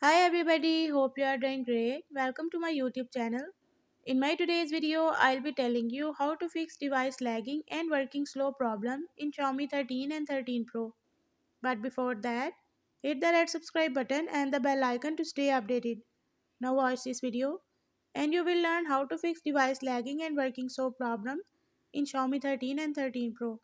Hi everybody, hope you are doing great. Welcome to my YouTube channel. In my today's video, I'll be telling you how to fix device lagging and working slow problem in Xiaomi 13 and 13 Pro. But before that, hit the red subscribe button and the bell icon to stay updated. Now watch this video and you will learn how to fix device lagging and working slow problem in Xiaomi 13 and 13 Pro.